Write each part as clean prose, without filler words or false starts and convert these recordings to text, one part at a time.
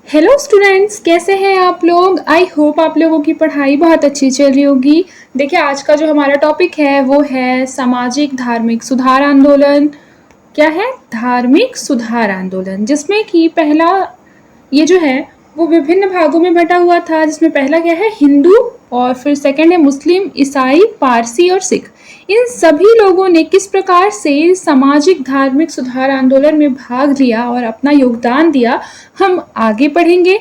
Hello students, कैसे हैं आप लोग। आई होप आप लोगों की पढ़ाई बहुत अच्छी चल रही होगी। देखिए, आज का जो हमारा टॉपिक है वो है सामाजिक धार्मिक सुधार आंदोलन। क्या है? धार्मिक सुधार आंदोलन, जिसमें कि पहला ये जो है वो विभिन्न भागों में बटा हुआ था, जिसमें पहला क्या है, हिंदू, और फिर सेकंड है मुस्लिम, ईसाई, पारसी और सिख। इन सभी लोगों ने किस प्रकार से सामाजिक धार्मिक सुधार आंदोलन में भाग लिया और अपना योगदान दिया, हम आगे पढ़ेंगे।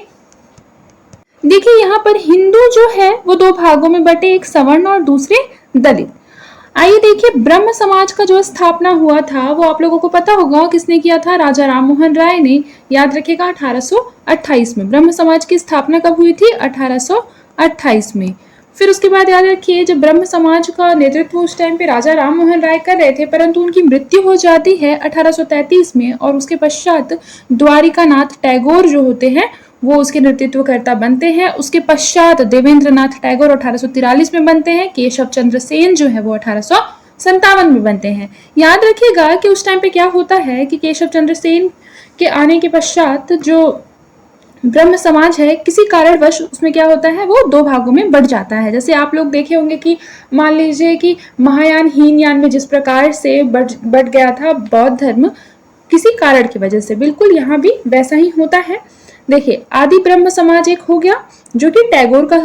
देखिए, यहाँ पर हिंदू जो है वो दो भागों में बटे, एक सवर्ण और दूसरे दलित। आइए देखिए, ब्रह्म समाज का जो स्थापना हुआ था वो आप लोगों को पता होगा किसने किया था। राजा राममोहन राय ने। याद रखिएगा 1828 में ब्रह्म समाज की स्थापना कब हुई थी? 1828 में। फिर उसके बाद याद रखिए, जब ब्रह्म समाज का नेतृत्व उस टाइम पे राजा राममोहन राय कर रहे थे, परंतु उनकी मृत्यु हो जाती है 1833 में, और उसके पश्चात द्वारिकानाथ टैगोर जो होते हैं वो उसके नेतृत्वकर्ता बनते हैं। उसके पश्चात देवेंद्रनाथ टैगोर 1843 में बनते हैं। केशव चंद्र सेन जो है वो 1857 में बनते हैं। याद रखिएगा कि उस टाइम पे क्या होता है कि केशव चंद्र सेन के आने के पश्चात जो ब्रह्म समाज है, किसी कारणवश उसमें क्या होता है, वो दो भागों में बढ़ जाता है। जैसे आप लोग देखे होंगे कि मान लीजिए कि महायान हीनयान में जिस प्रकार से बढ़ गया था बौद्ध धर्म किसी कारण की वजह से, बिल्कुल यहाँ भी वैसा ही होता है। देखिए, आदि ब्रह्म समाज एक हो गया जो कि टैगोर का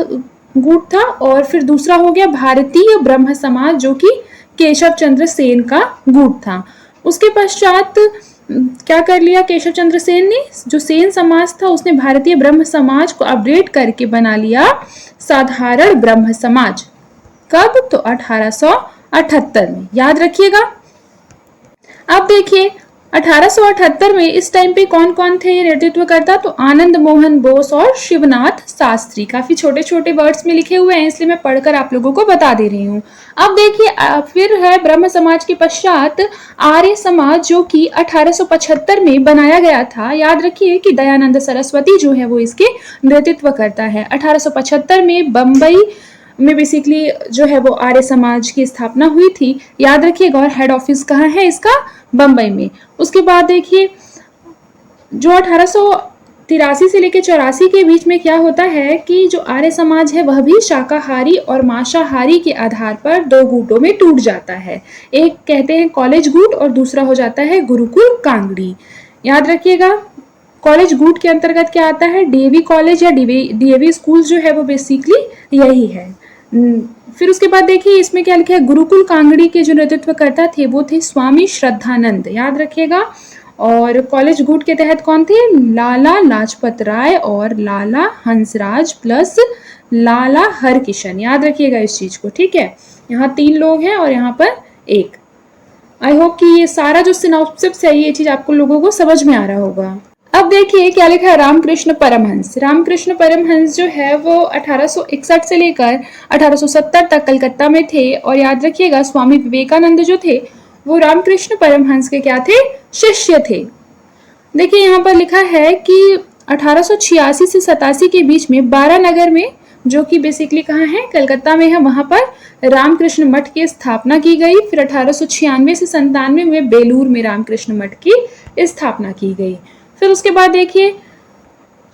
गुट था, और फिर दूसरा हो गया भारतीय ब्रह्म समाज जो कि केशव चंद्र सेन का गुट था। उसके पश्चात क्या कर लिया केशव चंद्र सेन ने, जो सेन समाज था उसने भारतीय ब्रह्म समाज को अपडेट करके बना लिया साधारण ब्रह्म समाज। कब? तो 1878 में। याद रखिएगा। अब देखिए 1878 में इस टाइम पे कौन कौन थे ये नेतृत्व करता, तो आनंद मोहन बोस और शिवनाथ शास्त्री। काफी छोटे छोटे वर्ड्स में लिखे हुए हैं, इसलिए मैं पढ़कर आप लोगों को बता दे रही हूँ। अब देखिए, फिर है ब्रह्म समाज के पश्चात आर्य समाज जो कि 1875 में बनाया गया था। याद रखिए कि दयानंद सरस्वती जो है वो इसके नेतृत्व करता है। 1875 में बम्बई में बेसिकली जो है वो आर्य समाज की स्थापना हुई थी। याद रखिएगा। और हेड ऑफिस कहाँ है इसका? बम्बई में। उसके बाद देखिए, जो 1883 से लेकर 84 के बीच में क्या होता है कि जो आर्य समाज है वह भी शाकाहारी और मांसाहारी के आधार पर दो गुटों में टूट जाता है। एक कहते हैं कॉलेज गुट और दूसरा हो जाता है गुरुकुल कांगड़ी। याद रखिएगा, कॉलेज गुट के अंतर्गत क्या आता है? डीएवी कॉलेज या डीएवी स्कूल जो है वो बेसिकली यही है। फिर उसके बाद देखिए इसमें क्या लिखा है, गुरुकुल कांगड़ी के जो नेतृत्व करता थे वो थे स्वामी श्रद्धानंद। याद रखिएगा। और कॉलेज गुट के तहत कौन थे? लाला लाजपत राय और लाला हंसराज प्लस लाला हरकिशन। याद रखिएगा इस चीज को, ठीक है। यहाँ 3 लोग हैं और यहाँ पर 1। आई होप कि ये सारा जो सिनॉप्सिस है ये चीज आपको लोगों को समझ में आ रहा होगा। अब देखिए क्या लिखा है, रामकृष्ण परमहंस। रामकृष्ण परमहंस जो है वो 1861 से लेकर 1870 तक कलकत्ता में थे। और याद रखिएगा, स्वामी विवेकानंद जो थे वो रामकृष्ण परमहंस के क्या थे? शिष्य थे। देखिए यहाँ पर लिखा है कि 1886 से 87 के बीच में बारानगर में, जो कि बेसिकली कहाँ है? कलकत्ता में है, वहां पर रामकृष्ण मठ की स्थापना की गई। फिर 1896 से 97 में बेलूर में रामकृष्ण मठ की स्थापना की गई। फिर उसके बाद देखिए,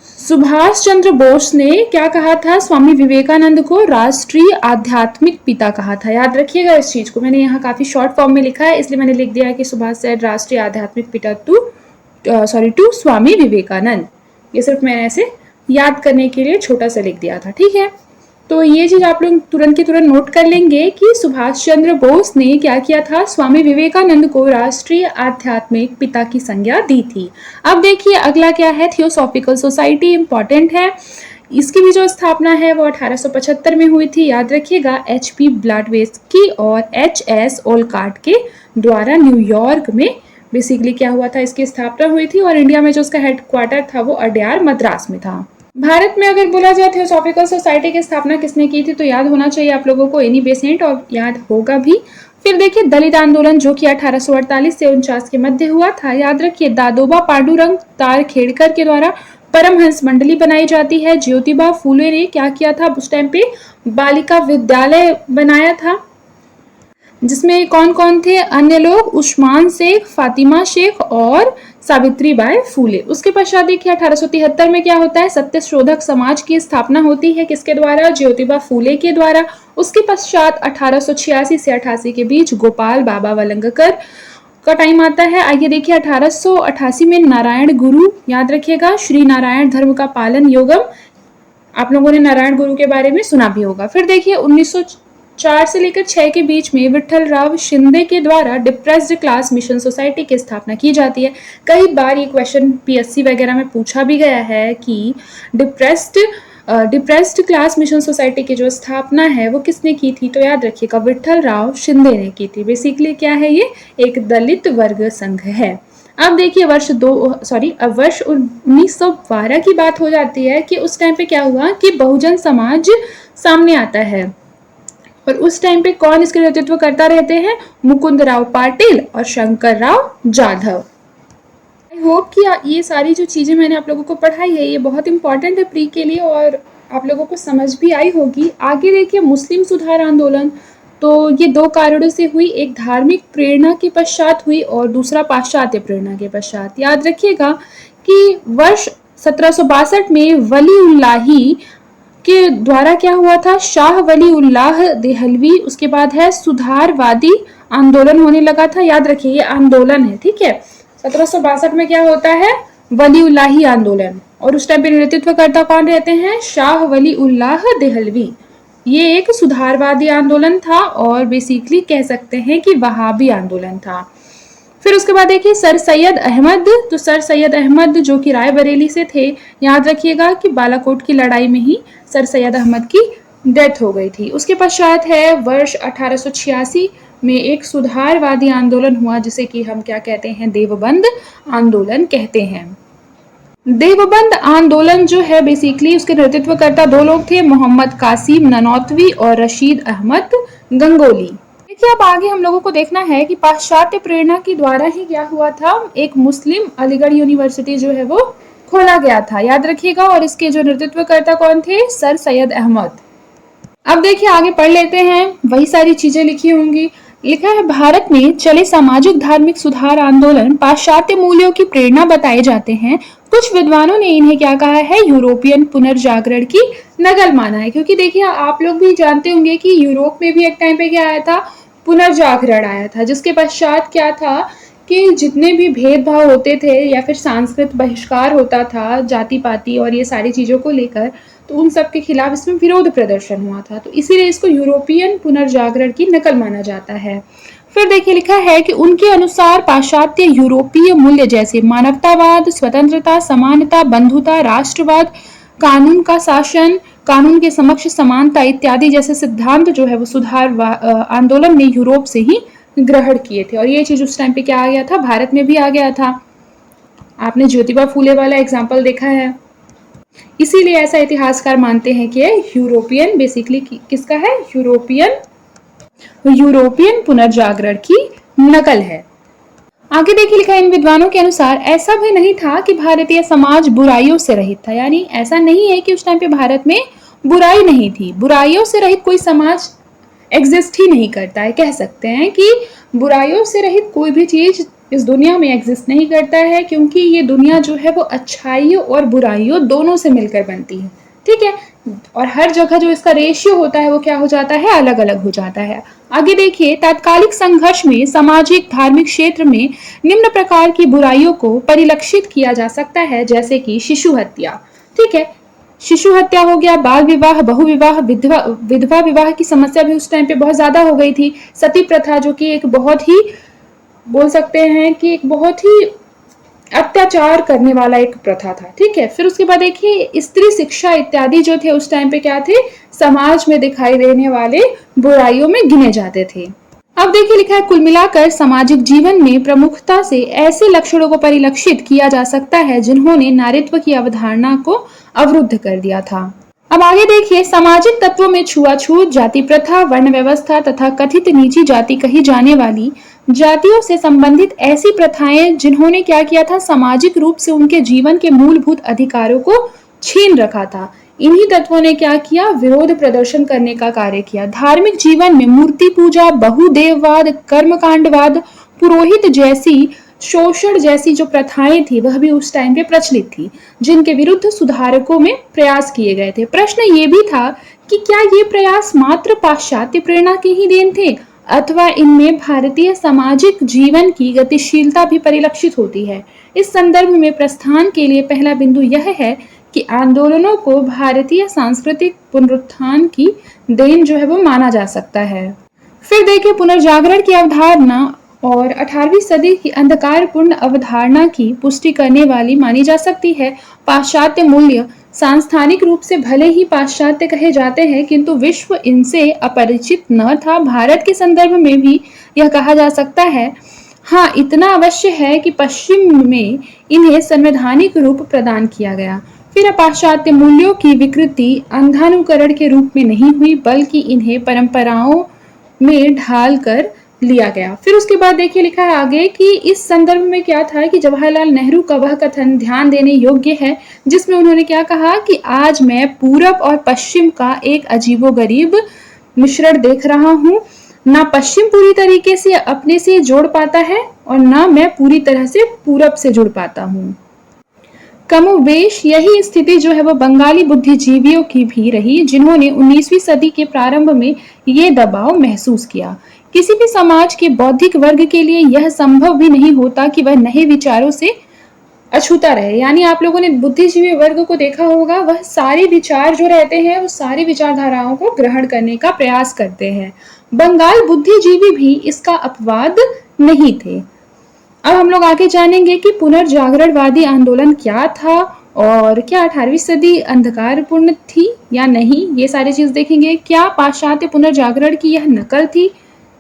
सुभाष चंद्र बोस ने क्या कहा था? स्वामी विवेकानंद को राष्ट्रीय आध्यात्मिक पिता कहा था। याद रखिएगा इस चीज को, मैंने यहाँ काफी शॉर्ट फॉर्म में लिखा है इसलिए मैंने लिख दिया है कि सुभाष सेड राष्ट्रीय आध्यात्मिक पिता टू स्वामी विवेकानंद। ये सिर्फ मैंने ऐसे याद करने के लिए छोटा सा लिख दिया था, ठीक है। तो ये चीज आप लोग तुरंत की तुरंत नोट कर लेंगे कि सुभाष चंद्र बोस ने क्या किया था? स्वामी विवेकानंद को राष्ट्रीय आध्यात्मिक पिता की संज्ञा दी थी। अब देखिए अगला क्या है, थियोसॉफिकल सोसाइटी इंपॉर्टेंट है। इसकी भी जो स्थापना है वो 1875 में हुई थी। याद रखिएगा, HP ब्लैडवेस्की और HS ओलकाट के द्वारा न्यूयॉर्क में बेसिकली क्या हुआ था, इसकी स्थापना हुई थी। और इंडिया में जो उसका हेडक्वार्टर था वो अड्यार मद्रास में था। भारत में अगर बोला जाए थियोसॉफिकल सोसाइटी की स्थापना किसने की थी, तो याद होना चाहिए आप लोगों को एनी बेसेंट, और याद होगा भी। फिर देखिए दलित आंदोलन जो कि 1848 से 49 के मध्य हुआ था। याद रखिए, दादोबा पांडुरंग तारखेड़कर के द्वारा परमहंस मंडली बनाई जाती है। ज्योतिबा फूले ने क्या किया था? उस टाइम पे बालिका विद्यालय बनाया था। जिसमें कौन कौन थे अन्य लोग? उस्मान शेख, फातिमा शेख और सावित्री बाई फूले। उसके पश्चात देखिए 1873 में क्या होता है? सत्य शोधक समाज की स्थापना होती है। किसके द्वारा? ज्योतिबा फूले के द्वारा। उसके पश्चात 1886 से 88 के बीच गोपाल बाबा वलंगकर का टाइम आता है। आइए देखिए 1888 में नारायण गुरु, याद रखिएगा, श्री नारायण धर्म का पालन योगम। आप लोगों ने नारायण गुरु के बारे में सुना भी होगा। फिर देखिए 1904 से लेकर 6 के बीच में विठल राव शिंदे के द्वारा डिप्रेस्ड क्लास मिशन सोसाइटी की स्थापना की जाती है। कई बार ये क्वेश्चन पीएससी वगैरह में पूछा भी गया है कि डिप्रेस्ड क्लास मिशन सोसाइटी की जो स्थापना है वो किसने की थी? तो याद रखिएगा विठल राव शिंदे ने की थी। बेसिकली क्या है? ये एक दलित वर्ग संघ है। अब देखिए वर्ष 1912 की बात हो जाती है कि उस टाइम पे क्या हुआ कि बहुजन समाज सामने आता है। और उस टाइम पे कौन इसके नेतृत्व करता रहते हैं? मुकुंद राव पाटिल और शंकर राव जाधव। आई होप कि ये सारी जो चीज़ें मैंने आप लोगों को पढ़ाई है ये बहुत इंपॉर्टेंट है प्री के लिए और आप लोगों को समझ भी आई होगी। आगे देखिए मुस्लिम सुधार आंदोलन, तो ये 2 कारणों से हुई, एक धार्मिक प्रेरणा के पश्चात हुई और दूसरा पाश्चात्य प्रेरणा के पश्चात। याद रखिएगा कि वर्ष 1762 में वली उल्लाही के द्वारा क्या हुआ था? शाह वली उल्लाह देहलवी, उसके बाद है सुधारवादी आंदोलन होने लगा था। याद रखिए ये आंदोलन है, ठीक है। 1762 में क्या होता है? वली उल्लाही आंदोलन, और उस टाइम पे नेतृत्वकर्ता कौन रहते हैं? शाह वली उल्लाह देहलवी। ये एक सुधारवादी आंदोलन था और बेसिकली कह सकते हैं कि वहाबी आंदोलन था। फिर उसके बाद देखिए सर सैयद अहमद, तो सर सैयद अहमद जो कि रायबरेली से थे, याद रखिएगा कि बालाकोट की लड़ाई में ही सर सैयद अहमद की डेथ हो गई थी। उसके पश्चात है वर्ष 1886 में एक सुधारवादी आंदोलन हुआ जिसे कि हम क्या कहते हैं? देवबंद आंदोलन कहते हैं। देवबंद आंदोलन जो है बेसिकली उसके नेतृत्वकर्ता 2 लोग थे, मोहम्मद कासिम ननौतवी और रशीद अहमद गंगोली। देखिए अब आगे हम लोगों को देखना है कि पाश्चात्य प्रेरणा के द्वारा ही क्या हुआ था? एक मुस्लिम अलीगढ़ यूनिवर्सिटी जो है वो खोला गया था, याद रखिएगा, और इसके जो नेतृत्वकर्ता कौन थे? सर सैयद अहमद। अब देखिए आगे पढ़ लेते हैं, वही सारी चीजें लिखी होंगी। लिखा है भारत में चले सामाजिक धार्मिक सुधार आंदोलन पाश्चात्य मूल्यों की प्रेरणा बताए जाते हैं। कुछ विद्वानों ने इन्हें क्या कहा है? यूरोपियन पुनर्जागरण की नकल माना है। क्योंकि देखिए आप लोग भी जानते होंगे कि यूरोप में भी एक टाइम पे क्या आया था? पुनर्जागरण आया था, जिसके पश्चात क्या था कि जितने भी भेदभाव होते थे या फिर सांस्कृतिक बहिष्कार होता था जाति पाति और ये सारी चीज़ों को लेकर, तो उन सब के खिलाफ इसमें विरोध प्रदर्शन हुआ था। तो इसीलिए इसको यूरोपियन पुनर्जागरण की नकल माना जाता है। फिर देखिए लिखा है कि उनके अनुसार पाश्चात्य यूरोपीय मूल्य जैसे मानवतावाद, स्वतंत्रता, समानता, बंधुता, राष्ट्रवाद, कानून का शासन, कानून के समक्ष समानता इत्यादि जैसे सिद्धांत जो है वो सुधार आंदोलन ने यूरोप से ही ग्रहण किए थे। और ये चीज उस टाइम पे क्या आ गया था? भारत में भी आ गया था। आपने ज्योतिबा फूले वाला एग्जाम्पल देखा है। इसीलिए ऐसा इतिहासकार मानते हैं कि यूरोपियन बेसिकली किसका है? यूरोपियन पुनर्जागरण की नकल है। आगे देखिए लिखा है इन विद्वानों के अनुसार ऐसा भी नहीं था कि भारतीय समाज बुराइयों से रहित था। यानी ऐसा नहीं है कि उस टाइम पे भारत में बुराई नहीं थी। बुराइयों से रहित कोई समाज एग्जिस्ट ही नहीं करता है। कह सकते हैं कि बुराइयों से रहित कोई भी चीज इस दुनिया में एग्जिस्ट नहीं करता है, क्योंकि ये दुनिया जो है वो अच्छाइयों और बुराइयों दोनों से मिलकर बनती है, ठीक है। और हर जगह जो इसका रेशियो होता है वो क्या हो जाता है? अलग अलग हो जाता है। आगे देखिए तात्कालिक संघर्ष में सामाजिक धार्मिक क्षेत्र में निम्न प्रकार की बुराइयों को परिलक्षित किया जा सकता है, जैसे कि शिशु हत्या, ठीक है। शिशु हत्या हो गया, बाल विवाह, बहुविवाह, विधवा विवाह की समस्या भी उस टाइम पे बहुत ज्यादा हो गई थी। सती प्रथा जो कि एक बहुत ही बोल सकते हैं कि एक बहुत ही अत्याचार करने वाला एक प्रथा था, ठीक है। फिर उसके बाद देखिए स्त्री शिक्षा इत्यादि जो थे उस टाइम पे क्या थे? समाज में दिखाई देने वाले बुराइयों में गिने जाते थे। अब देखिए लिखा है कुल मिलाकर सामाजिक जीवन में प्रमुखता से ऐसे लक्षणों को परिलक्षित किया जा सकता है जिन्होंने नारीत्व की अवधारणा को अवरुद्ध कर दिया था। अब आगे देखिए सामाजिक तत्वों में छुआछूत, जाति प्रथा, वर्ण व्यवस्था तथा कथित नीची जाति कही जाने वाली जातियों से संबंधित ऐसी प्रथाएं जिन्होंने क्या किया था? सामाजिक रूप से उनके जीवन के मूलभूत अधिकारों को छीन रखा था। इन्हीं तत्वों ने क्या किया, विरोध प्रदर्शन करने का कार्य किया। धार्मिक जीवन में मूर्ति पूजा, बहुदेववाद, कर्मकांडवाद, पुरोहित जैसी, शोषण जैसी जो प्रथाएं थी वह भी उस टाइम पे प्रचलित थी, जिनके विरुद्ध सुधारकों में प्रयास किए गए थे। प्रश्न ये भी था कि क्या ये प्रयास मात्र पाश्चात्य प्रेरणा के ही देन थे अथवा इनमें भारतीय सामाजिक जीवन की गतिशीलता भी परिलक्षित होती है। इस संदर्भ में प्रस्थान के लिए पहला बिंदु यह है कि आंदोलनों को भारतीय सांस्कृतिक पुनरुत्थान की देन जो है वो माना जा सकता है। फिर देखिए पुनर्जागरण की अवधारणा और 18वीं सदी की अंधकारपूर्ण अवधारणा की पुष्टि करने वाली मानी जा सकती है। पाश्चात्य मूल्य सांस्थानिक रूप से भले ही पाश्चात्य कहे जाते हैं, किंतु विश्व इनसे अपरिचित न था। भारत के संदर्भ में भी यह कहा जा सकता है। हाँ, इतना अवश्य है कि पश्चिम में इन्हें संवैधानिक रूप प्रदान किया गया। फिर पाश्चात्य मूल्यों की विकृति अंधानुकरण के रूप में नहीं हुई, बल्कि इन्हें परंपराओं में ढाल कर लिया गया। फिर उसके बाद देखिए लिखा है आगे कि इस संदर्भ में क्या था कि जवाहरलाल नेहरू का वह कथन ध्यान देने योग्य है, जिसमें उन्होंने क्या कहा कि आज मैं पूरब और पश्चिम का एक अजीबोगरीब मिश्रण देख रहा हूँ। ना पश्चिम पूरी तरीके से अपने से जोड़ पाता है और ना मैं पूरी तरह से पूरब से जुड़ पाता हूँ। कमोबेश यही स्थिति जो है वो बंगाली बुद्धिजीवियों की भी रही, जिन्होंने 19वीं सदी के प्रारंभ में ये दबाव महसूस किया। किसी भी समाज के बौद्धिक वर्ग के लिए यह संभव भी नहीं होता कि वह नए विचारों से अछूता रहे। यानी आप लोगों ने बुद्धिजीवी वर्ग को देखा होगा, वह सारे विचार जो रहते हैं वो सारी विचारधाराओं को ग्रहण करने का प्रयास करते हैं। बंगाल बुद्धिजीवी भी इसका अपवाद नहीं थे। अब हम लोग आगे जानेंगे कि पुनर्जागरणवादी आंदोलन क्या था और क्या 18वीं सदी अंधकारपूर्ण थी या नहीं, ये सारी चीज देखेंगे। क्या पाश्चात्य पुनर्जागरण की यह नकल थी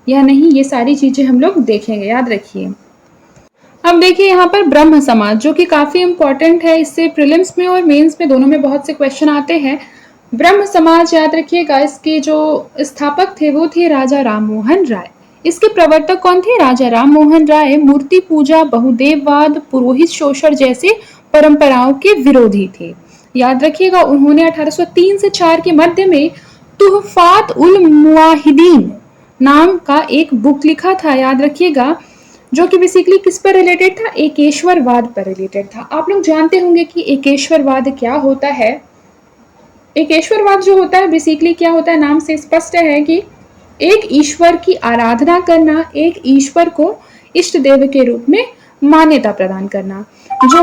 या नहीं, ये सारी चीजें हम लोग देखेंगे, याद रखिए। अब देखिए यहाँ पर ब्रह्म समाज जो कि काफी इंपॉर्टेंट है, इससे प्रीलिम्स में और मेंस में दोनों में बहुत से क्वेश्चन आते हैं। ब्रह्म समाज याद रखिएगा, इसके जो स्थापक थे वो थे राजा राममोहन राय। इसके प्रवर्तक कौन थे, राजा राममोहन राय मूर्ति पूजा, बहुदेववाद, पुरोहित शोषण जैसे परंपराओं के विरोधी थे। याद रखिएगा उन्होंने 1803 से 4 के मध्य में तुहफात उल मुआहिदीन नाम का एक बुक लिखा था, याद रखिएगा, जो कि बेसिकली किस पर रिलेटेड था, एकेश्वरवाद पर रिलेटेड था। आप लोग जानते होंगे कि एकेश्वरवाद क्या होता है। एकेश्वरवाद जो होता है बेसिकली क्या होता है, नाम से स्पष्ट है कि एक ईश्वर की आराधना करना, एक ईश्वर को इष्ट देव के रूप में मान्यता प्रदान करना, जो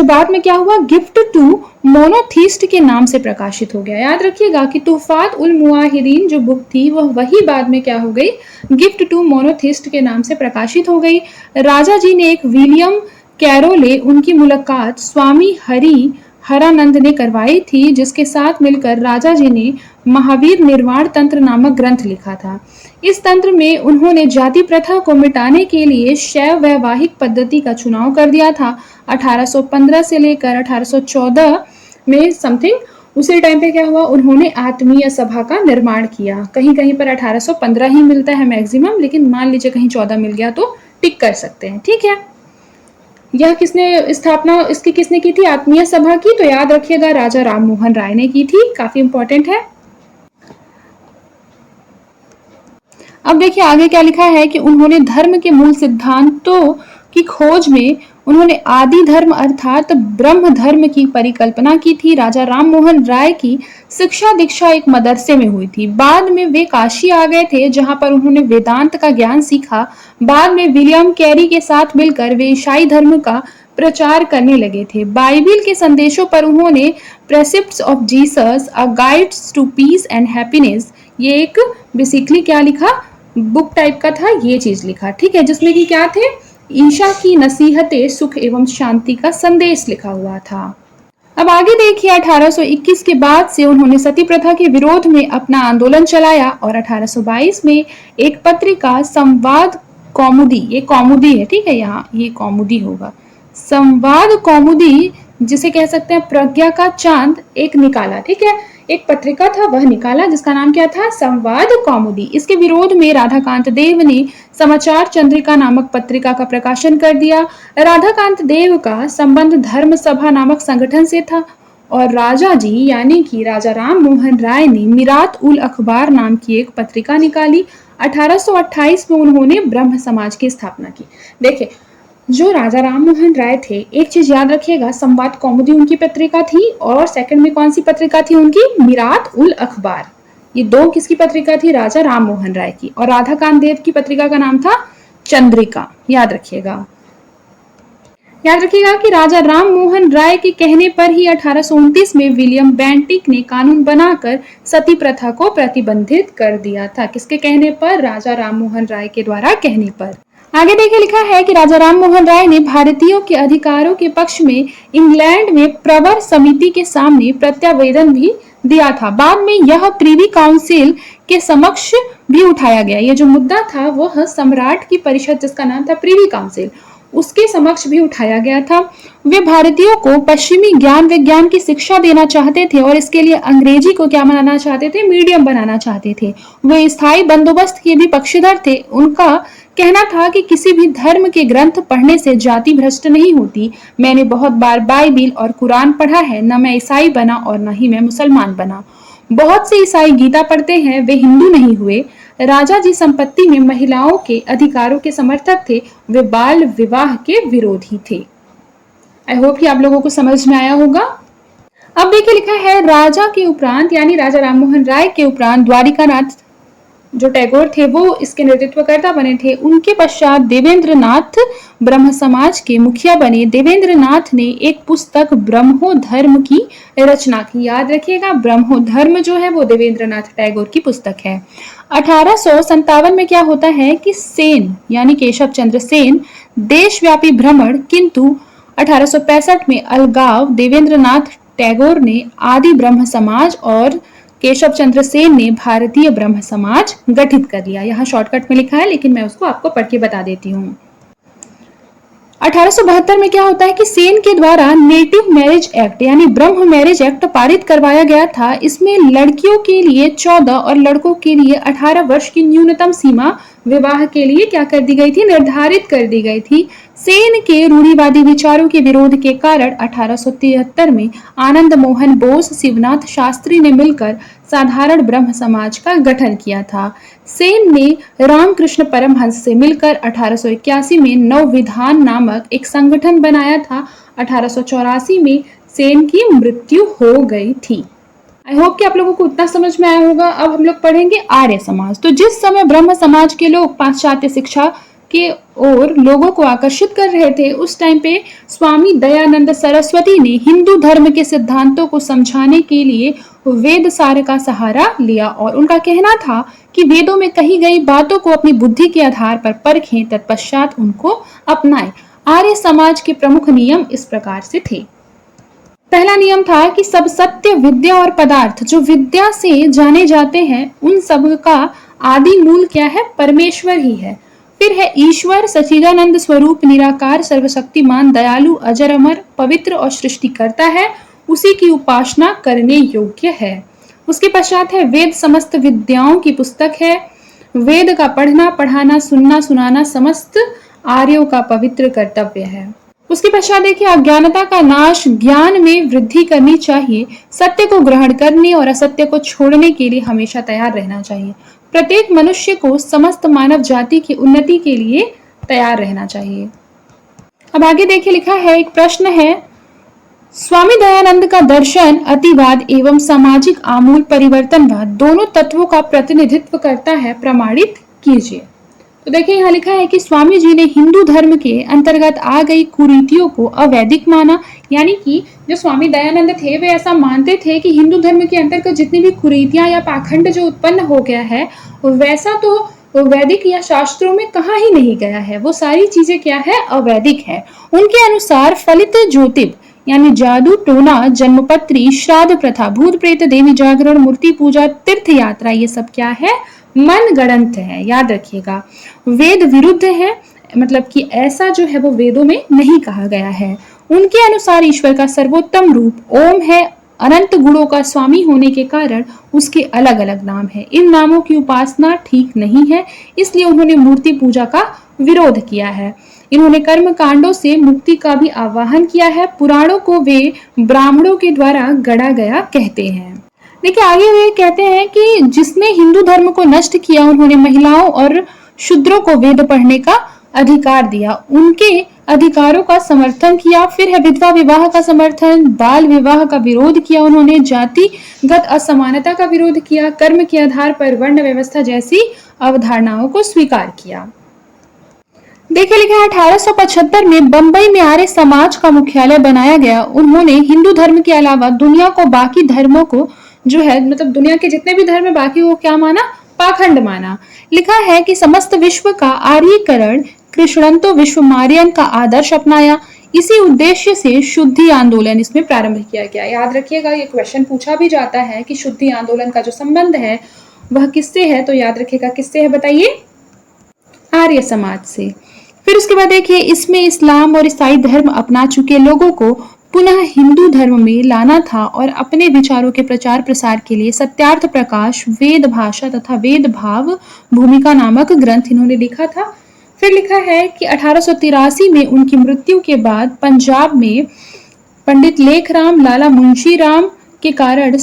बाद में क्या हुआ, गिफ्ट टू मोनोथीस्ट के नाम से प्रकाशित हो गया। याद रखिएगा कि तुहफात उल मुआहिदीन जो बुक थी वह वही बाद में क्या हो गई, गिफ्ट टू मोनोथीस्ट के नाम से प्रकाशित हो गई। राजा जी ने एक विलियम कैरोले उनकी मुलाकात स्वामी हरानंद ने करवाई थी, जिसके साथ मिलकर राजा जी ने महावीर निर्वाण तंत्र नामक ग्रंथ लिखा था। इस तंत्र में उन्होंने जाति प्रथा को मिटाने के लिए शैव वैवाहिक पद्धति का चुनाव कर दिया था। 1815 से लेकर 1814 में समथिंग उसी टाइम पे क्या हुआ, उन्होंने आत्मीय सभा का निर्माण किया। कहीं कहीं पर 1815 ही मिलता है मैक्सिमम, लेकिन मान लीजिए कहीं 14 मिल गया तो टिक कर सकते हैं, ठीक है। यह किसने स्थापना इसकी किसने की थी, आत्मीय सभा की, तो याद रखिएगा राजा राममोहन राय ने की थी, काफी इंपॉर्टेंट है। अब देखिए आगे क्या लिखा है कि उन्होंने धर्म के मूल सिद्धांतों की खोज में उन्होंने आदि धर्म अर्थात ब्रह्म धर्म की परिकल्पना की थी। राजा राममोहन राय की शिक्षा दीक्षा एक मदरसे में हुई थी। बाद में वे काशी आ गए थे, जहां पर उन्होंने वेदांत का ज्ञान सीखा। बाद में विलियम कैरी के साथ मिलकर वे ईसाई धर्म का प्रचार करने लगे थे। बाइबिल के संदेशों पर उन्होंने precepts of Jesus a guides to peace and happiness, ये एक बेसिकली क्या लिखा, बुक टाइप का था, ये चीज लिखा, ठीक है, जिसमें कि क्या थे, ईशा की नसीहतें, सुख एवं शांति का संदेश लिखा हुआ था। अब आगे देखिए 1821 के बाद से उन्होंने सती प्रथा के विरोध में अपना आंदोलन चलाया और 1822 में एक पत्रिका संवाद कौमुदी, ये कौमुदी है, ठीक है, यहाँ ये कौमुदी होगा, संवाद कौमुदी जिसे कह सकते हैं प्रज्ञा का चांद, एक निकाला, ठीक है, एक पत्रिका था वह निकाला जिसका नाम क्या था, संवाद कौमुदी। इसके विरोध में राधाकांत देव ने समाचार चंद्रिका नामक पत्रिका का प्रकाशन कर दिया। राधाकांत देव का संबंध धर्म सभा नामक संगठन से था और राजा जी यानी कि राजा राम मोहन राय ने मीरात उल अखबार नाम की एक पत्रिका निकाली। 1828 में उन्होंने ब्रह्म समाज की स्थापना की। देखिए, जो राजा राम मोहन राय थे, एक चीज याद रखिएगा, संवाद कौमुदी उनकी पत्रिका थी और सेकंड में कौन सी पत्रिका थी उनकी? मीरात उल अखबार। ये दो किसकी पत्रिका थी? राजा राम मोहन राय की। और राधा कामदेव की पत्रिका का नाम था चंद्रिका। याद रखिएगा कि राजा राम मोहन राय के कहने पर ही 1829 में विलियम बेंटिक ने कानून बनाकर सती प्रथा को प्रतिबंधित कर दिया था। किसके कहने पर? राजा राम मोहन राय के द्वारा कहने पर। आगे देखिए, लिखा है कि राजा राम मोहन राय ने भारतीयों के अधिकारों के पक्ष में इंग्लैंड में प्रवर समिति के सामने प्रत्यावेदन भी दिया था। बाद में यह प्रीवी काउंसिल के समक्ष भी उठाया गया। ये जो मुद्दा था वह सम्राट की परिषद, जिसका नाम था प्रीवी काउंसिल, उसके समक्ष भी उठाया गया था। वे भारतीयों को पश्चिमी ज्ञान विज्ञान की शिक्षा देना चाहते थे और इसके लिए अंग्रेजी को क्या बनाना चाहते थे? मीडियम बनाना चाहते थे। वे स्थायी बंदोबस्त के भी पक्षधर थे। उनका कहना था कि किसी भी धर्म के ग्रंथ पढ़ने से जाति भ्रष्ट नहीं होती। मैंने बहुत बार बाइबिल और कुरान पढ़ा है, न मैं ईसाई बना और न ही मैं मुसलमान बना। बहुत से ईसाई गीता पढ़ते हैं, वे हिंदू नहीं हुए। राजा जी संपत्ति में महिलाओं के अधिकारों के समर्थक थे। वे बाल विवाह के विरोधी थे। आई होप कि आप लोगों को समझ में आया होगा। अब देखिए, लिखा है राजा के उपरांत यानी राजा राममोहन राय के उपरांत द्वारिकानाथ जो टैगोर थे वो इसके नेतृत्वकर्ता बने थे। उनके पश्चात देवेंद्र नाथ ब्रह्म समाज के मुखिया बने। देवेंद्र नाथ ने एक पुस्तक ब्रह्मो धर्म की रचना की। याद रखिएगा, ब्रह्मो धर्म जो है वो देवेंद्र नाथ टैगोर की पुस्तक है। 1857 में क्या होता है कि सेन यानी केशव चंद्र सेन देशव्यापी भ्रमण, किंतु 1865 में अलगाव देवेंद्र नाथ टैगोर ने आदि ब्रह्म समाज और केशव चंद्र सेन ने भारतीय ब्रह्म समाज गठित कर लिया। यहाँ शॉर्टकट में लिखा है, लेकिन मैं उसको आपको पढ़ के बता देती हूँ। 1872 में क्या होता है कि सेन के द्वारा नेटिव मैरिज एक्ट यानी ब्रह्म मैरिज एक्ट पारित करवाया गया था। इसमें लड़कियों के लिए 14 और लड़कों के लिए 18 वर्ष की न्यूनतम सीमा विवाह के लिए क्या कर दी गई थी? निर्धारित कर दी गई थी। सेन के रूढ़िवादी विचारों के विरोध के कारण 1873 में आनंद मोहन बोस, शिवनाथ शास्त्री ने मिलकर साधारण ब्रह्म समाज का गठन किया था। सेन ने रामकृष्ण परमहंस से मिलकर 1881 में नवविधान नामक एक संगठन बनाया था। 1884 में सेन की मृत्यु हो गई थी। आई होप कि आप लोगों को उतना समझ में आया होगा। अब हम लोग पढ़ेंगे आर्य समाज। तो जिस समय ब्रह्म समाज के लोग पाश्चात्य शिक्षा के ओर लोगों को आकर्षित कर रहे थे, उस टाइम पे स्वामी दयानंद सरस्वती ने हिंदू धर्म के सिद्धांतों को समझाने के लिए वेद सार का सहारा लिया और उनका कहना था कि वेदों में कही गई बातों को अपनी बुद्धि के आधार पर परखें, तत्पश्चात उनको अपनाएं। आर्य समाज के प्रमुख नियम इस प्रकार से थे। पहला नियम था कि सब सत्य, विद्या और पदार्थ जो विद्या से जाने जाते हैं, उन सब का आदि मूल क्या है? परमेश्वर ही है। फिर है ईश्वर सच्चिदानंद स्वरूप, निराकार, सर्वशक्तिमान, दयालु, अजर अमर, पवित्र और सृष्टिकर्ता है। उसी की उपासना करने योग्य है। उसके पश्चात है वेद समस्त विद्याओं की पुस्तक है। वेद का पढ़ना, पढ़ाना, सुनना, सुनाना समस्त आर्यों का पवित्र कर्तव्य है। उसके पश्चात देखिए अज्ञानता का नाश, ज्ञान में वृद्धि करनी चाहिए। सत्य को ग्रहण करने और असत्य को छोड़ने के लिए हमेशा तैयार रहना चाहिए। प्रत्येक मनुष्य को समस्त मानव जाति की उन्नति के लिए तैयार रहना चाहिए। अब आगे देखिए, लिखा है एक प्रश्न है, स्वामी दयानंद का दर्शन अतिवाद एवं सामाजिक आमूल परिवर्तनवाद दोनों तत्वों का प्रतिनिधित्व करता है, प्रमाणित कीजिए। तो देखिए यहाँ लिखा है कि स्वामी जी ने हिंदू धर्म के अंतर्गत आ गई कुरीतियों को अवैदिक माना। यानी कि जो स्वामी दयानंद थे वे ऐसा मानते थे कि हिंदू धर्म के अंतर्गत जितनी भी कुरीतियां या पाखंड जो उत्पन्न हो गया है वैसा तो वैदिक या शास्त्रों में कहाँ ही नहीं गया है। वो सारी चीजें क्या है? अवैदिक है। उनके अनुसार फलित ज्योतिब यानी जादू टोना, जन्मपत्री, श्राद्ध प्रथा, भूत प्रेत, देवी जागरण, मूर्ति पूजा, तीर्थ यात्रा, ये सब क्या है? मन गणंत है। याद रखिएगा, वेद विरुद्ध है, मतलब कि ऐसा जो है वो वेदों में नहीं कहा गया है। उनके अनुसार ईश्वर का सर्वोत्तम रूप ओम है। अनंत गुणों का स्वामी होने के कारण उसके अलग अलग नाम है। इन नामों की उपासना ठीक नहीं है, इसलिए उन्होंने मूर्ति पूजा का विरोध किया है। इन्होंने कर्म कांडों से मुक्ति का भी आह्वान किया है। पुराणों को वे ब्राह्मणों के द्वारा गढ़ा गया कहते हैं। देखिए आगे वे कहते हैं कि जिसने हिंदू धर्म को नष्ट किया, उन्होंने महिलाओं और शूद्रों को वेद पढ़ने का अधिकार दिया, उनके अधिकारों का समर्थन किया। फिर है विधवा विवाह का समर्थन, बाल विवाह का विरोध किया, उन्होंने जातिगत असमानता का विरोध किया, कर्म के आधार पर वर्ण व्यवस्था जैसी अवधारणाओं को स्वीकार किया। देखिए लिखा है 1875 में बंबई में आर्य समाज का मुख्यालय बनाया गया। उन्होंने हिंदू धर्म के अलावा दुनिया को बाकी धर्मों को जो है मतलब दुनिया के जितने भी धर्म है बाकी को क्या माना, पाखंड माना। लिखा है कि समस्त विश्व का आर्यीकरण, कृष्णंतो विश्वमार्यन का आदर्श अपनाया। इसी उद्देश्य से शुद्धि आंदोलन इसमें प्रारंभ किया गया। याद रखिएगा ये क्वेश्चन पूछा भी जाता है कि शुद्धि आंदोलन का जो संबंध है वह किससे है, तो याद रखिएगा किससे है बताइए, आर्य समाज से। फिर उसके बाद देखिए इसमें इस्लाम और ईसाई धर्म अपना चुके लोगों को पुनः हिंदू धर्म में लाना था और अपने विचारों के प्रचार प्रसार के लिए सत्यार्थ प्रकाश, वेद भाषा तथा वेद भाव भूमिका नामक ग्रंथ इन्होंने लिखा था। फिर लिखा है कि 1883 में उनकी मृत्यु के बाद पंजाब में पंडित लेखराम लाला मुंशी राम के कारण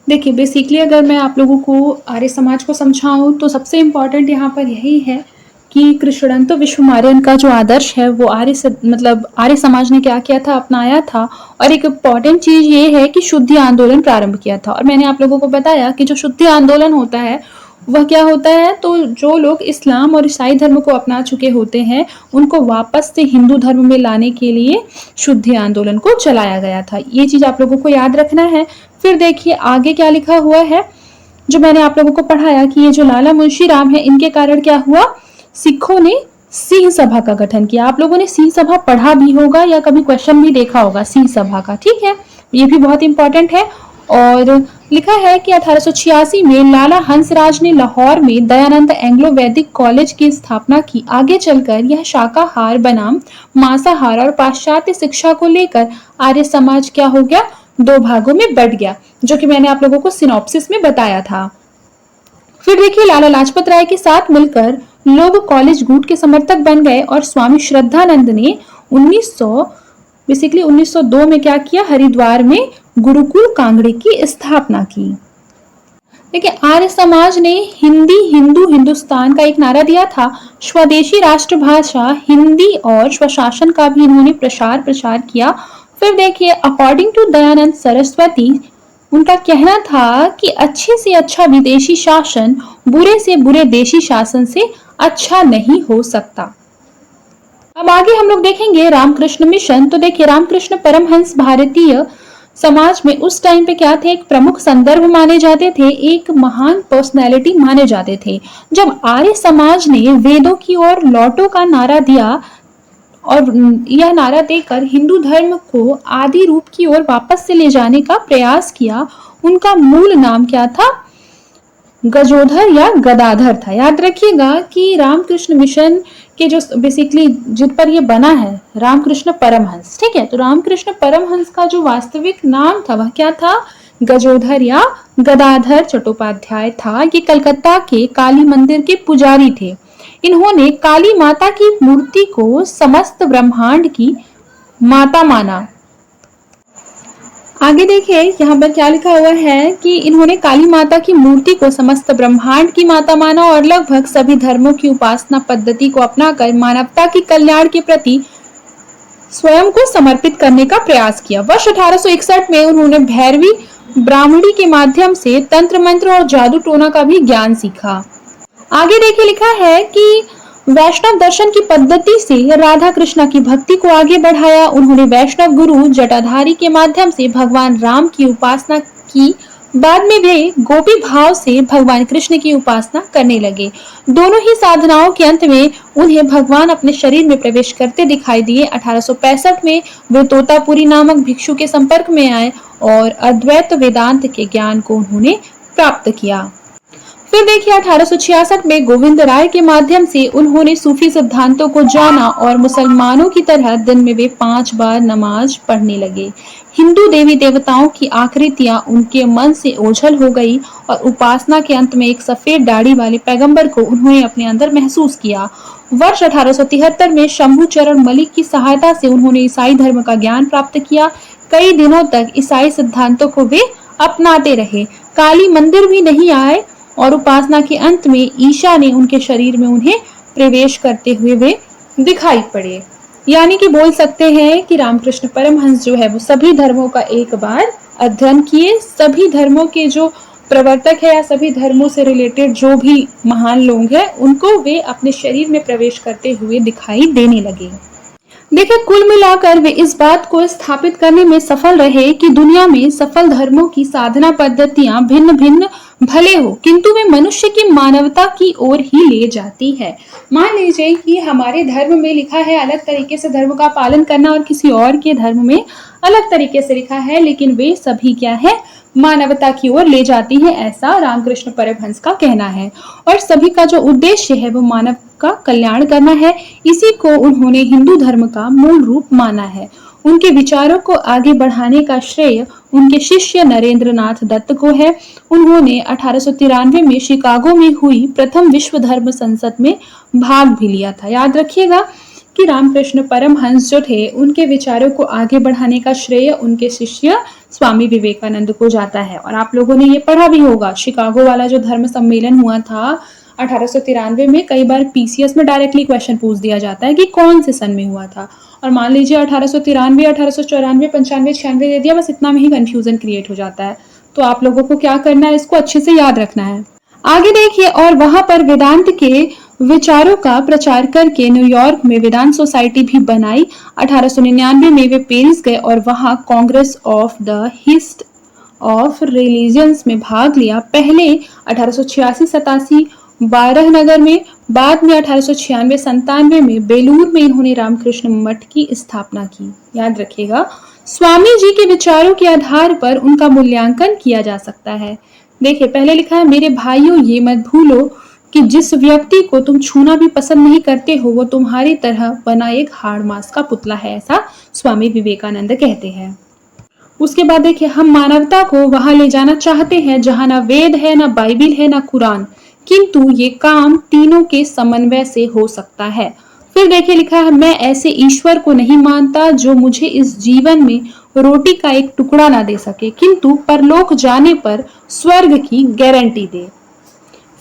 देखिए बेसिकली अगर मैं आप लोगों को आर्य समाज को समझाऊं तो सबसे इम्पोर्टेंट यहाँ पर यही है कि कृष्णंतो विश्वमार्यन का जो आदर्श है वो आर्य समाज ने क्या किया था, अपनाया था। और एक इम्पॉर्टेंट चीज ये है कि शुद्धि आंदोलन प्रारंभ किया था। और मैंने आप लोगों को बताया कि जो शुद्धि आंदोलन होता है वह क्या होता है, तो जो लोग इस्लाम और ईसाई धर्म को अपना चुके होते हैं उनको वापस से हिंदू धर्म में लाने के लिए शुद्धि आंदोलन को चलाया गया था। ये चीज आप लोगों को याद रखना है। फिर देखिए आगे क्या लिखा हुआ है, जो मैंने आप लोगों को पढ़ाया कि ये जो लाला मुंशी राम है इनके कारण क्या हुआ, सिखों ने सिंह सभा का गठन किया। आप लोगों ने सिंह सभा पढ़ा भी होगा या कभी क्वेश्चन भी देखा होगा सिंह सभा का, ठीक है, ये भी बहुत इंपॉर्टेंट है। और लिखा है कि 1886 में लाला हंसराज ने लाहौर में दयानंद एंग्लो वैदिक कॉलेज की स्थापना की। आगे चलकर यह शाकाहार बनाम मांसाहार और पाश्चात्य शिक्षा को लेकर आर्य समाज क्या हो गया, दो भागों में बट गया, जो कि मैंने आप लोगों को सिनॉप्सिस में बताया था। फिर देखिए लाला लाजपत राय के साथ मिलकर लोग कॉलेज गुट के समर्थक बन गए और स्वामी श्रद्धानंद ने 1902 में क्या किया, हरिद्वार में गुरुकुल कांगड़े की स्थापना की। देखिए आर्य समाज ने हिंदी हिंदू हिंदुस्तान का एक नारा दिया था। स्वदेशी राष्ट्रभाषा हिंदी और स्वशासन का भी इन्होंने प्रसार किया। फिर देखिए अकॉर्डिंग टू दयानंद सरस्वती उनका कहना था कि अच्छे से अच्छा विदेशी शासन बुरे से बुरे देशी शासन से अच्छा नहीं हो सकता। अब आगे हम लोग देखेंगे रामकृष्ण मिशन। तो देखिए रामकृष्ण परमहंस भारतीय समाज में उस टाइम पे क्या थे, एक प्रमुख संदर्भ माने जाते थे, एक महान पर्सनैलिटी माने जाते थे। जब आर्य समाज ने वेदों की ओर लौटो का नारा दिया और यह नारा देकर हिंदू धर्म को आदि रूप की ओर वापस से ले जाने का प्रयास किया, उनका मूल नाम क्या था, गजोधर या गदाधर था। याद रखिएगा कि रामकृष्ण मिशन के जो बेसिकली जिन पर ये बना है रामकृष्ण परमहंस, ठीक है, तो रामकृष्ण परमहंस का जो वास्तविक नाम था वह क्या था, गजोधर या गदाधर चट्टोपाध्याय था। ये कलकत्ता के काली मंदिर के पुजारी थे। इन्होंने काली माता की मूर्ति को समस्त ब्रह्मांड की माता माना। आगे देखिए यहाँ पर क्या लिखा हुआ है कि इन्होंने काली माता की मूर्ति को समस्त ब्रह्मांड की माता माना और लगभग सभी धर्मों की उपासना पद्धति को अपनाकर मानवता की कल्याण के प्रति स्वयं को समर्पित करने का प्रयास किया। वर्ष 1861 में उन्होंने भैरवी ब्राह्मणी के माध्यम से तंत्र मंत्र और जादू टोना का भी ज्ञान सीखा। आगे देखिए लिखा है कि वैष्णव दर्शन की पद्धति से राधा कृष्णा की भक्ति को आगे बढ़ाया। उन्होंने वैष्णव गुरु जटाधारी के माध्यम से भगवान राम की उपासना की। बाद में वे गोपी भाव से भगवान कृष्ण की उपासना करने लगे। दोनों ही साधनाओं के अंत में उन्हें भगवान अपने शरीर में प्रवेश करते दिखाई दिए। 1865 में वे तोतापुरी नामक भिक्षु के संपर्क में आए और अद्वैत वेदांत के ज्ञान को उन्होंने प्राप्त किया। फिर देखिए 1866 में गोविंद राय के माध्यम से उन्होंने सूफी सिद्धांतों को जाना और मुसलमानों की तरह दिन में वे 5 बार नमाज पढ़ने लगे। हिंदू देवी देवताओं की आकृतियां उनके मन से ओझल हो गई और उपासना के अंत में एक सफेद दाढ़ी वाले पैगंबर को उन्होंने अपने अंदर महसूस किया। वर्ष 1873 में शंभू चरण मलिक की सहायता से उन्होंने ईसाई धर्म का ज्ञान प्राप्त किया। कई दिनों तक ईसाई सिद्धांतों को वे अपनाते रहे। काली मंदिर भी नहीं आए और उपासना के अंत में ईशा ने उनके शरीर में उन्हें प्रवेश करते हुए वे दिखाई पड़े। यानी कि बोल सकते हैं कि रामकृष्ण परमहंस जो है वो सभी धर्मों का एक बार अध्ययन किए, सभी धर्मों के जो प्रवर्तक है या सभी धर्मों से रिलेटेड जो भी महान लोग हैं उनको वे अपने शरीर में प्रवेश करते हुए दिखाई देने लगे। देखिए कुल मिलाकर वे इस बात को स्थापित करने में सफल रहे कि दुनिया में सफल धर्मों की साधना पद्धतियां भिन्न भिन्न भले हो, किंतु वे मनुष्य की मानवता की ओर ही ले जाती है। मान लीजिए कि हमारे धर्म में लिखा है अलग तरीके से धर्म का पालन करना और किसी और के धर्म में अलग तरीके से लिखा है, लेकिन वे सभी क्या है, मानवता की ओर ले जाती है, ऐसा रामकृष्ण परमहंस का कहना है। और सभी का जो उद्देश्य है वो मानव का कल्याण करना है। इसी को उन्होंने हिंदू धर्म का मूल रूप माना है। उनके विचारों को आगे बढ़ाने का श्रेय उनके शिष्य नरेंद्र नाथ दत्त को है। उन्होंने 1893 में शिकागो में हुई प्रथम विश्व धर्म संसद में भाग भी लिया था। याद रखिएगा कि रामकृष्ण परमहंस जो थे उनके विचारों को आगे बढ़ाने का श्रेय उनके शिष्य स्वामी विवेकानंद को जाता है। और आप लोगों ने ये पढ़ा भी होगा, शिकागो वाला जो धर्म सम्मेलन हुआ था 1893 में, कई बार पीसीएस में डायरेक्टली क्वेश्चन पूछ दिया जाता है कि कौन से सन में हुआ था। और मान लीजिए 1893, 1894, 95, 96 दे दिया, बस इतना में ही कंफ्यूजन क्रिएट हो जाता है। तो आप लोगों को क्या करना है, इसको अच्छे से याद रखना है। आगे देखिए, और वहां पर वेदांत के विचारों का प्रचार करके न्यूयॉर्क में वेदांत सोसाइटी भी बनाई। 1899 में वे पेरिस गए और वहां congress of the history of religions में भाग लिया। पहले 1886-87 बारह नगर में, बाद में 1896-97 में बेलूर में इन्होंने रामकृष्ण मठ की स्थापना की। याद रखिएगा, स्वामी जी के विचारों के आधार पर उनका मूल्यांकन किया जा सकता है। देखिए पहले लिखा है, मेरे भाइयों ये मत भूलो कि जिस व्यक्ति को तुम छूना भी पसंद नहीं करते हो वो तुम्हारी तरह बना एक हाड़ मांस का पुतला है, ऐसा स्वामी विवेकानंद कहते हैं। उसके बाद देखिए, हम मानवता को वहां ले जाना चाहते हैं जहां ना वेद है, ना बाइबिल है, ना कुरान, किंतु ये काम तीनों के समन्वय से हो सकता है। फिर देखिए लिखा है, मैं ऐसे ईश्वर को नहीं मानता जो मुझे इस जीवन में रोटी का एक टुकड़ा ना दे सके किंतु परलोक जाने पर स्वर्ग की गारंटी दे।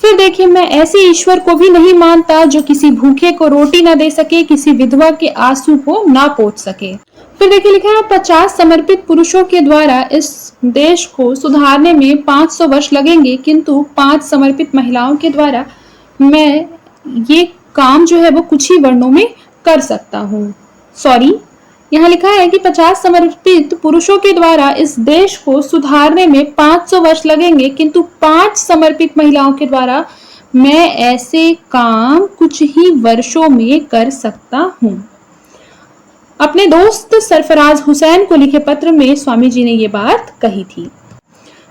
फिर देखिए, मैं ऐसे ईश्वर को भी नहीं मानता जो किसी भूखे को रोटी ना दे सके, किसी विधवा के आंसू को ना पोंछ सके। फिर देखिए लिखा है, 50 समर्पित पुरुषों के द्वारा इस देश को सुधारने में 500 वर्ष लगेंगे, किंतु 5 समर्पित महिलाओं के द्वारा मैं ये काम जो है वो कुछ ही वर्णों में कर सकता हूँ। सॉरी, यहाँ लिखा है कि 50 समर्पित पुरुषों के द्वारा इस देश को सुधारने में 500 वर्ष लगेंगे, किंतु 5 समर्पित महिलाओं के द्वारा मैं ऐसे काम कुछ ही वर्षों में कर सकता हूँ। अपने दोस्त सरफराज हुसैन को लिखे पत्र में स्वामी जी ने ये बात कही थी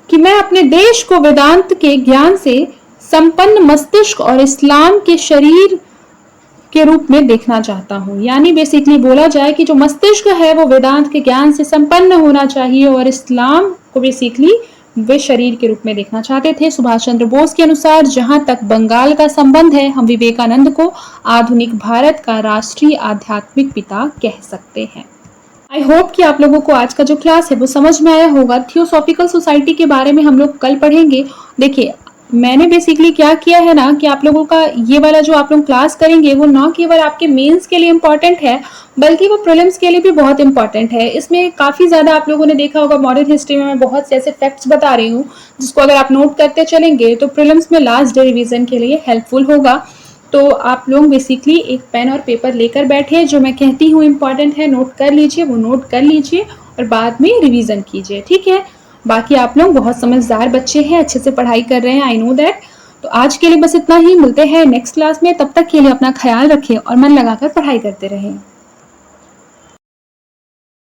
कि मैं अपने देश को वेदांत के ज्ञान से संपन्न मस्तिष्क और इस्लाम के शरीर के रूप में देखना चाहता हूँ। यानी बेसिकली बोला जाए कि जो मस्तिष्क है वो वेदांत के ज्ञान से संपन्न होना चाहिए और इस्लाम को बेसिकली वे शरीर के रूप में देखना चाहते थे। सुभाष चंद्र बोस के अनुसार जहां तक बंगाल का संबंध है, हम विवेकानंद को आधुनिक भारत का राष्ट्रीय आध्यात्मिक पिता कह सकते हैं। आई होप कि आप लोगों को आज का जो क्लास है वो समझ में आया होगा। थियोसॉफिकल सोसाइटी के बारे में हम लोग कल पढ़ेंगे। देखिए मैंने बेसिकली क्या किया है ना कि आप लोगों का ये वाला जो आप लोग क्लास करेंगे वो ना केवल आपके मेंस के लिए इम्पोर्टेंट है बल्कि वो प्रीलिम्स के लिए भी बहुत इंपॉर्टेंट है। इसमें काफ़ी ज़्यादा आप लोगों ने देखा होगा, मॉडर्न हिस्ट्री में मैं बहुत से ऐसे फैक्ट्स बता रही हूँ जिसको अगर आप नोट करते चलेंगे तो प्रीलिम्स में लास्ट डे रिवीजन के लिए हेल्पफुल होगा। तो आप लोग बेसिकली एक पेन और पेपर लेकर बैठे, जो मैं कहती हूँ इंपॉर्टेंट है नोट कर लीजिए, वो नोट कर लीजिए और बाद में रिवीजन कीजिए, ठीक है। बाकी आप लोग बहुत समझदार बच्चे हैं, अच्छे से पढ़ाई कर रहे हैं, आई नो दैट। तो आज के लिए बस इतना ही, मिलते हैं नेक्स्ट क्लास में। तब तक के लिए अपना ख्याल रखें और मन लगाकर पढ़ाई करते रहें।